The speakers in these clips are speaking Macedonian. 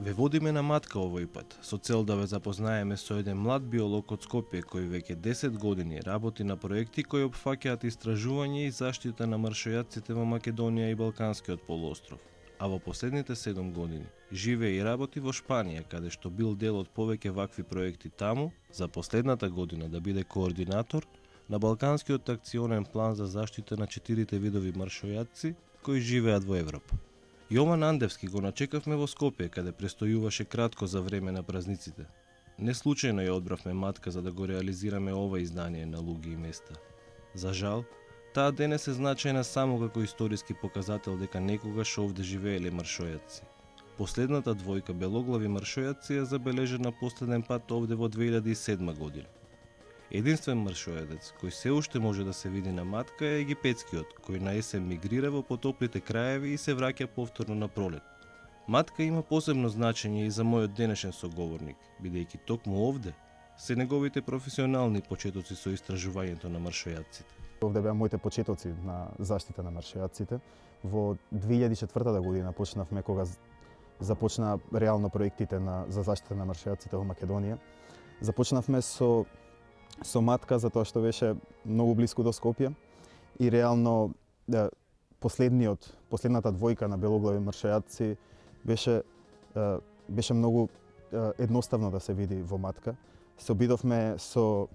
Ве водиме на матка овој пат, со цел да ве запознаеме со еден млад биолог од Скопје кој веќе 10 години работи на проекти кои опфаќаат истражување и заштита на маршојадците во Македонија и Балканскиот полуостров. А во последните 7 години живее и работи во Шпанија, каде што бил дел од повеќе вакви проекти таму, за последната година да биде координатор на Балканскиот акционен план за заштита на 4 видови маршојадци кои живеат во Европа. Јован Андевски го начекавме во Скопје, каде престојуваше кратко за време на празниците. Не случајно ја одбравме матка за да го реализираме ова издание на Луѓе и места. За жал, таа денес е значајна само како историски показател дека некогаш овде живееле маршојадци. Последната двојка белоглави маршојадци ја забележена последен пат овде во 2007 година. Единствен маршојадец кој се уште може да се види на матка е египетскиот, кој на есен мигрира во потоплите краеви и се враќа повторно на пролет. Матка има посебно значење и за мојот денешен соговорник, бидејќи токму овде се неговите професионални почетоци со истражувањето на маршојадците. Овде беа моите почетоци на заштита на маршојадците. Во 2004 година почнавме кога започна реално проектите за заштита на маршојадците во Македонија. Започнавме со матка затоа што беше многу блиску до Скопје и реално последната двојка на белоглави маршојадци беше многу едноставно да се види во матка. Се обидовме со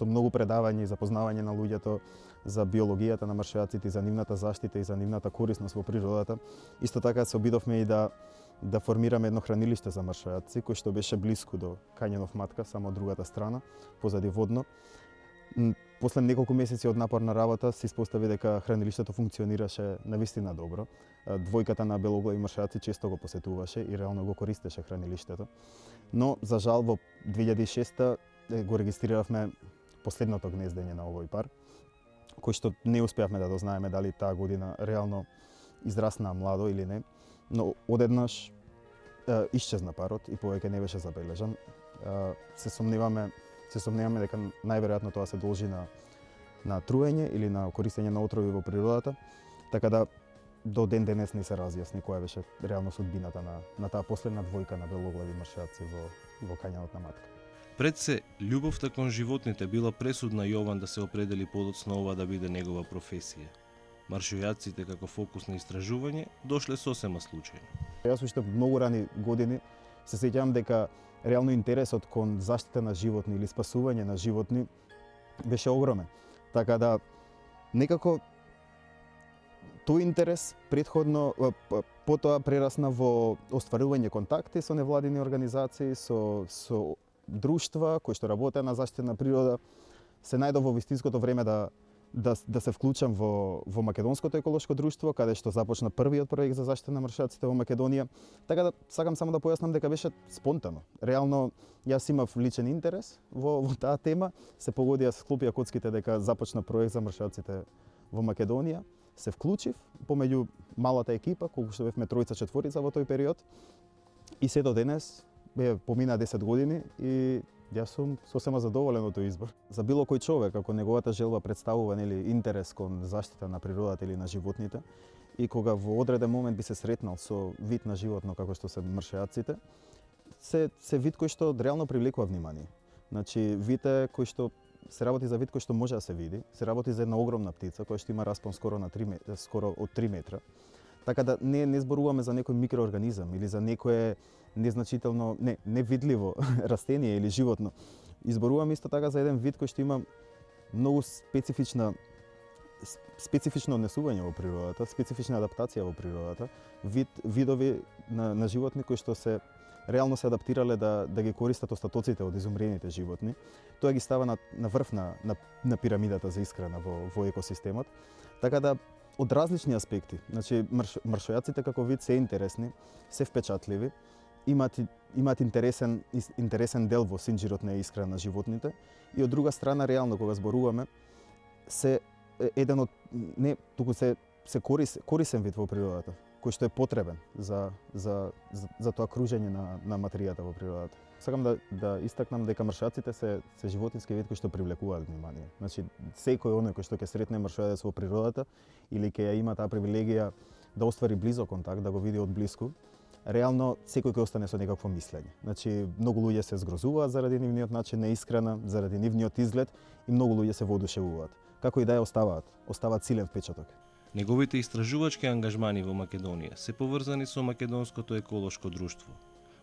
многу предавања и запознавање на луѓето за биологијата на маршојадците, за нивната заштита и за нивната корисност во природата. Исто така се обидовме и да формираме едно хранилиште за маршојадци, кој што беше блиску до Кањанов матка, само од другата страна, позади водно. После неколку месеци од напорна работа се испостави дека хранилиштето функционираше навистина добро. Двојката на белоглави маршојадци често го посетуваше и реално го користеше хранилиштето. Но за жал во 2006 го регистриравме последното гнездење на овој пар, кој што не успеавме да дознаеме дали таа година реално израснаа младо или не, но одеднаш исчезна парот и повеќе не беше забележан. Се сомневаме дека најверојатно тоа се должи на труење или на користење на отрови во природата, така да до ден денес не се разјасни која беше реално судбината на таа последна двојка на белоглави маршојадци во Кањанот на матка. Пред се, љубовта кон животните била пресудна Јован да се определи подоцна ова да биде негова професија. Маршојадците како фокус на истражување дошле сосема случајно. Јас уште многу рани години се сеќавам дека реално интересот кон заштита на животни или спасување на животни беше огромен. Така да некако тој интерес претходно потоа прерасна во остварување контакти со невладини организации, со друштва кои што работеа на заштита на природа. Се најдов во вистинското време да се вклучам во Македонското еколошко друштво, каде што започна првиот проект за заштита на маршојадците во Македонија. Така да сакам само да појаснам дека беше спонтано. Реално јас имав личен интерес во таа тема, се погодија, склопија коцките дека започна проект за маршојадците во Македонија. Се вклучив помеѓу малата екипа, колку што бевме тројца-четворица во тој период. И се до денес помина 10 години и јас сум сосема задоволен од тој избор. За било кој човек, ако неговата желба представува интерес кон заштита на природата или на животните, и кога во одреден момент би се сретнал со вид на животно како што се маршојадците, се вид кој што реално привлекува внимание. Значи, вид е кој што се работи за вид кој што може да се види, се работи за една огромна птица која што има распон скоро од 3 метра. Така да не зборуваме за некој микроорганизам или за некое незначително, невидливо растение или животно. Изборуваме исто така за еден вид кој што има многу специфично однесување во природата, специфична адаптација во природата, видови на животни кои што реално се адаптирале да ги користат остатоците од изумрените животни. Тоа ги става на врв на пирамидата за исхрана во екосистемот. Така да од различни аспекти, значи маршојадците како вид се интересни, се впечатливи, имаат интересен дел во синџирот на исхрана на животните и од друга страна реално кога зборуваме се еден од се корисен вид во природата, кој што е потребен за тоа кружење на материјата во природата. Сакам да истакнам дека маршојадците се животински вид кој што привлекуваат внимание. Значи, секој оној кој што ќе сретне маршојадец во природата или ќе ја има таа привилегија да оствари близок контакт, да го види од блиску, реално секој ќе остане со некакво мислење. Значи, многу луѓе се згрозуваат заради нивниот начин на искрена, заради нивниот изглед и многу луѓе се воодушевуваат. Како и да ја оставаат силен впечаток. Неговите истражувачки ангажмани во Македонија се поврзани со македонското еколошко друштво.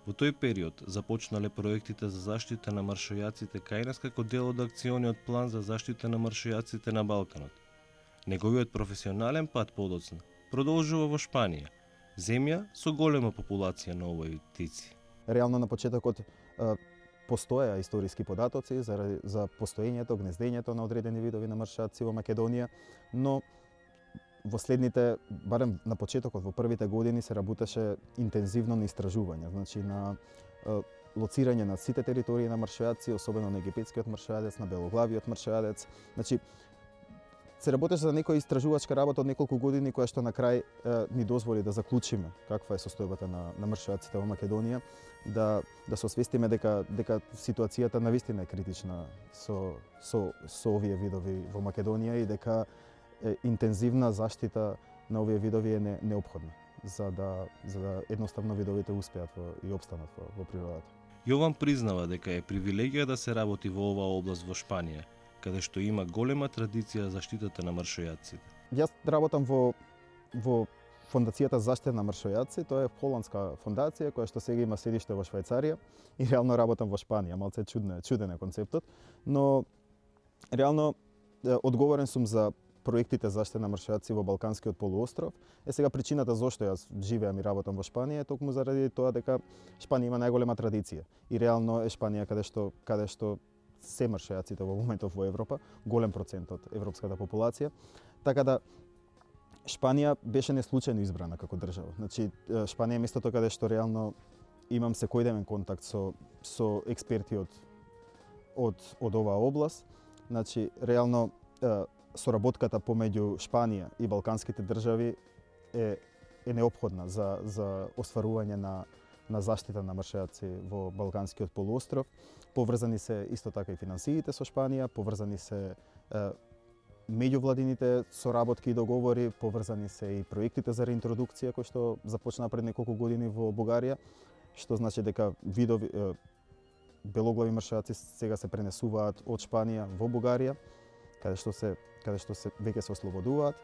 Во тој период започнале проектите за заштита на маршојаците кај нас како дел од акциониот план за заштита на маршојаците на Балканот. Неговиот професионален пат подоцна продолжува во Шпанија, земја со голема популација на овој птици. Реално на почетокот постоеа историски податоци за постоењето, гнездењето на одредени видови на маршојаци во Македонија, но во следните, барем на почетокот, во првите години се работеше интензивно на истражување, значи на лоцирање на сите територии на маршојаци, особено на египетскиот маршојадец, на белоглавиот маршојадец. Значи, се работеше за некоја истражувачка работа од неколку години која што на крај ни дозволи да заклучиме каква е состојбата на маршојаците во Македонија, да се освестиме дека ситуацијата навистина е критична со овие видови во Македонија и дека интензивна заштита на овие видови е неопходна за да едноставно видовите успеат и опстанат во природата. Јован признава дека е привилегија да се работи во оваа област во Шпанија, каде што има голема традиција за заштитата на маршојаците. Јас работам во Фондацијата за заштита на маршојаци, тоа е холандска фондација која што сега има седиште во Швајцарија и реално работам во Шпанија. Малце чуден е концептот, но реално одговорен сум за проектите за заштита на маршојаци во Балканскиот полуостров. Сега причината зошто јас живеам и работам во Шпанија е токму заради тоа дека Шпанија има најголема традиција и реално е Шпанија каде што се маршојаците во моментов во Европа, голем процент од европската популација. Така да Шпанија беше неслучајно избрана како држава. Значи Шпанија е местото каде што реално имам секојдневен контакт со експерти од оваа област. Значи реално соработката помеѓу Шпанија и балканските држави е неопходна за остварување на заштита на маршојаци во Балканскиот полуостров. Поврзани се исто така и финансиите со Шпанија, поврзани се меѓувладините соработки и договори, поврзани се и проектите за реинтродукција кои што започнаа пред неколку години во Бугарија, што значи дека видови белоглави маршојаци сега се пренесуваат од Шпанија во Бугарија, каде што се веќе се ослободуваат.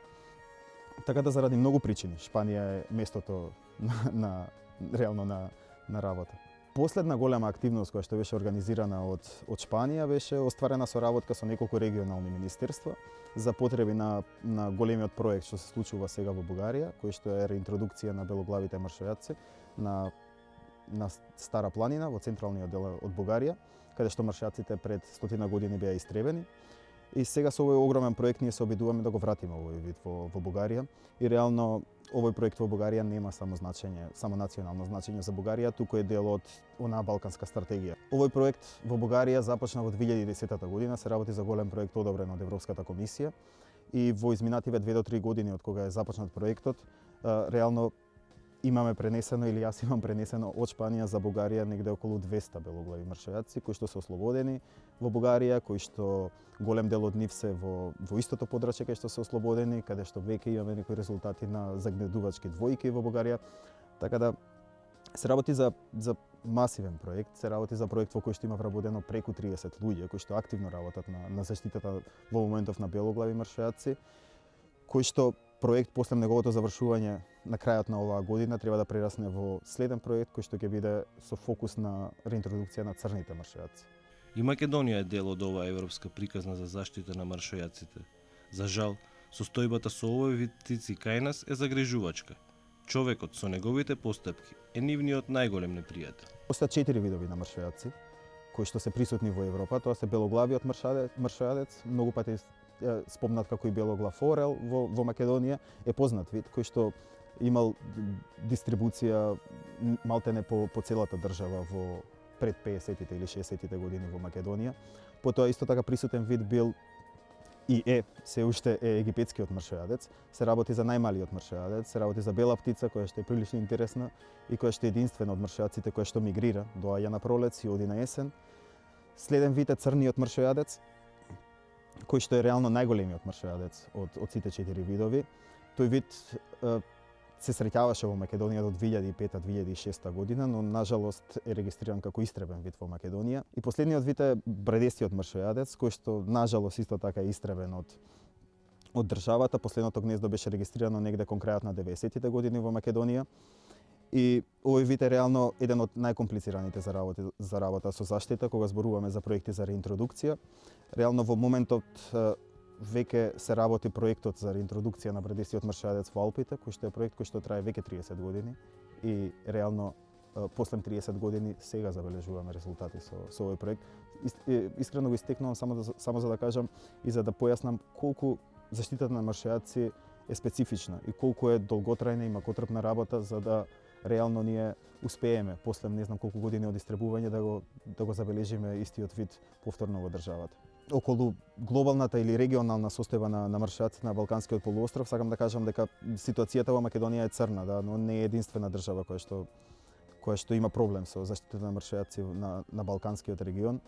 Така да заради многу причини Шпанија е местото реално на работа. Последна голема активност која што беше организирана од Шпанија беше остварена соработка со неколку регионални министерства за потреби на големиот проект што се случува сега во Бугарија, кој што е реинтродукција на белоглавите маршојаци на Стара планина во централниот дел од Бугарија, каде што маршојаците пред 100 години беа истребени. И сега со овој огромен проект ние се обидуваме да го вратиме овој вид во Бугарија и реално овој проект во Бугарија нема само национално значење за Бугарија, туку е дел од онаа балканска стратегија. Овој проект во Бугарија започна во 2010 година, се работи за голем проект одобрен од Европската комисија и во изминативе 2 до 3 години од кога е започнат проектот, реално имаме пренесено или јас имам пренесено од Шпанија за Бугарија негде околу 200 белоглави маршојаци кои што се ослободени во Бугарија, кои што голем дел од нив се во истото подрачје кај што се ослободени, каде што веќе имаме некои резултати на загнедувачки двојки во Бугарија. Така да се работи за масивен проект, се работи за проект во кој што има вработено преку 30 луѓе кои што активно работат на заштитата во моментов на белоглави маршојаци, кој што проект после неговото завршување на крајот на оваа година треба да прерасне во следен проект кој што ќе биде со фокус на реинтродукција на црните маршојаци. И Македонија е дел од оваа европска приказна за заштита на маршојаците. За жал, состојбата со овој вид птици кај нас е загрижувачка. Човекот со неговите постапки е нивниот најголем непријател. Постојат 4 видови на маршојаци кои што се присутни во Европа. Тоа се белоглавиот маршојадец, многу пати спомнат како и белоглав орел во Македонија, е познат вид кој што имал дистрибуција малтене по целата држава во пред 50-тите или 60-тите години во Македонија. Потоа исто така присутен вид бил и се уште е египетскиот маршојадец. Се работи за најмалиот маршојадец, се работи за бела птица која што е прилично интересна и која што е единствена од маршојаците која што мигрира, доаѓа на пролет и оди на есен. Следен вид е црниот маршојадец, кој што е реално најголемиот маршојадец од сите 4 видови. Тој вид се среќаваше во Македонија до 2005-2006 година, но нажалост е регистриран како истребен вид во Македонија. И последниот вид е бредестиот мршојадец, кој што нажалост исто така е истребен од државата. Последното гнездо беше регистрирано негде кон крајот на 90-тите години во Македонија. И овој вид е реално еден од најкомплицираните за работа со заштита кога зборуваме за проекти за реинтродукција. Реално во моментот веќе се работи проектот за реинтродукција на бредестиот мршојадец во Алпите, кој што е проект кој што трае веќе 30 години и реално после 30 години сега забележуваме резултати со овој проект. Искрено го истекнувам само за да кажам и за да појаснам колку заштитата на мршојадци е специфична и колку е долготрајна и макотрпна работа за да реално ние успееме после не знам колку години од истребување да го забележиме истиот вид повторно во државата. Околу глобалната или регионална состојба на мршојадците на Балканскиот полуостров, сакам да кажам дека ситуацијата во Македонија е црна, да, но не е единствена држава која што има проблем со заштитата на мршојадци на Балканскиот регион.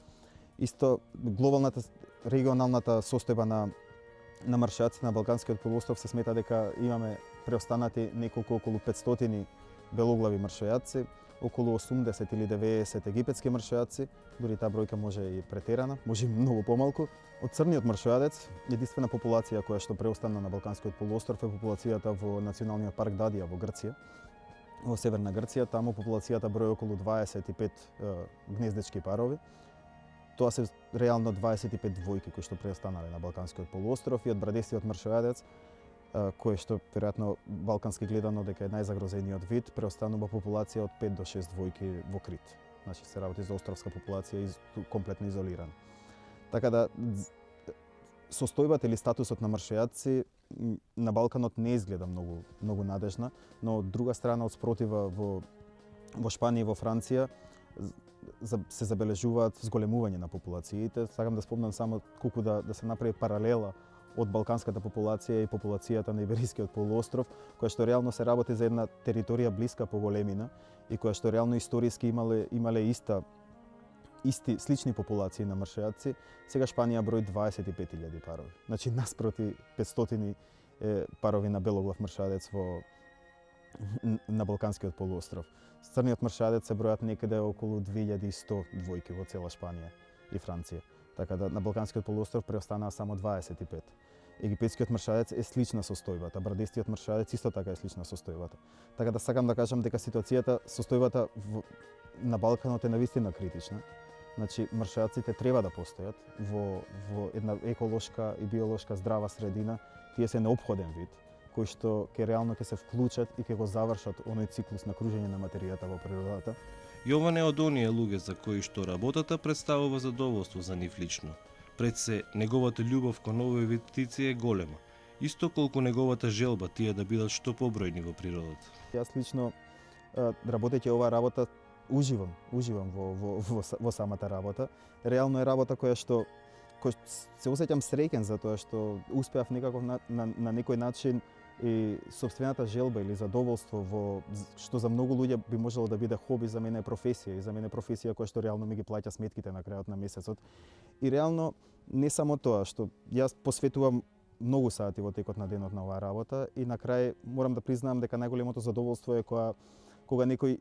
Исто глобалната регионалната состојба на мршојадците на Балканскиот полуостров се смета дека имаме преостанати неколку околу 500 белоглави мршојадци, околу 80 или 90 египетски мршојадци, дури таа бројка може и претерана, може и многу помалку. Од црниот мршојадец, единствена популација која што преостана на Балканскиот полуостров е популацијата во Националниот парк Дадија во Грција, во северна Грција. Таму популацијата брои околу 25 гнездечки парови. Тоа се реално 25 двојки кои што преостанале на Балканскиот полуостров и од бредестиот мршојадец, кој што веројатно балкански гледано дека е најзагрозениот вид, преостанува популација од 5 до 6 двојки во Крит. Значи се работи за островска популација комплетно изолирана. Така да состојбата или статусот на мршојадци на Балканот не изгледа многу надежна, но од друга страна од спротива во Шпанија и во Франција се забележуваат зголемување на популациите. Сакам да спомнам само колку да се направи паралела од балканската популација и популацијата на Иберискиот полуостров, која што реално се работи за една територија блиска по големина и која што реално историски имале исти слични популации на мршојадци. Сега Шпанија брои 25.000 парови. Значи наспроти 500 парови на белоглав мршојадец на Балканскиот полуостров. Црниот мршојадец се бројат некаде околу 2100 двојки во цела Шпанија и Франција. Така да на Балканскиот полуостров преостанаа само 25. Египетскиот мршојадец е слична состојбата, бредестиот мршојадец исто така е слична состојбата. Така да сакам да кажам дека состојбата на Балканот е навистина критична. Значи мршојадците треба да постојат во една еколошка и биолошка здрава средина. Тие се неопходен вид кои што реално ќе се вклучат и ќе го завршат оној циклус на кружење на материјата во природата. Јован е од оние луѓе за кои што работата представува задоволство за нив лично. Пред се, неговата љубов кон овој вид птици е голема, исто колку неговата желба тие да бидат што побројни во природата. Јас лично, работејќи оваа работа, уживам во самата работа. Реално е работа која што се осеќам среќен за тоа што успеав некако на некој начин и сопствената желба или задоволство што за многу луѓе би можело да биде хоби, за мене е професија и за мене е професија која што реално ми ги плаќа сметките на крајот на месецот. И реално не само тоа што јас посветувам многу сати во текот на денот на оваа работа и на крај морам да признаам дека најголемото задоволство е кога некој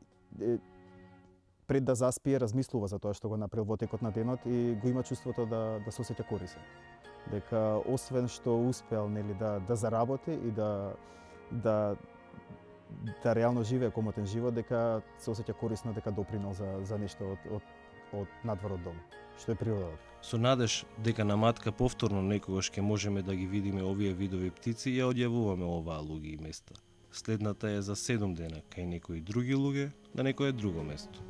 пред да заспие размислува за тоа што го направил во текот на денот и го има чувството да се осеќа корисен. Дека освен што успеал да заработи и да реално живее комотен живот, дека се осеќа корисно, дека допринел за нешто од надвор од дом, што е природата. Со надеж дека на матка повторно некогаш ќе можеме да ги видиме овие видови птици, ја одјавуваме оваа луѓе и места. Следната е за 7 дена кај некои други луѓе на некое друго место.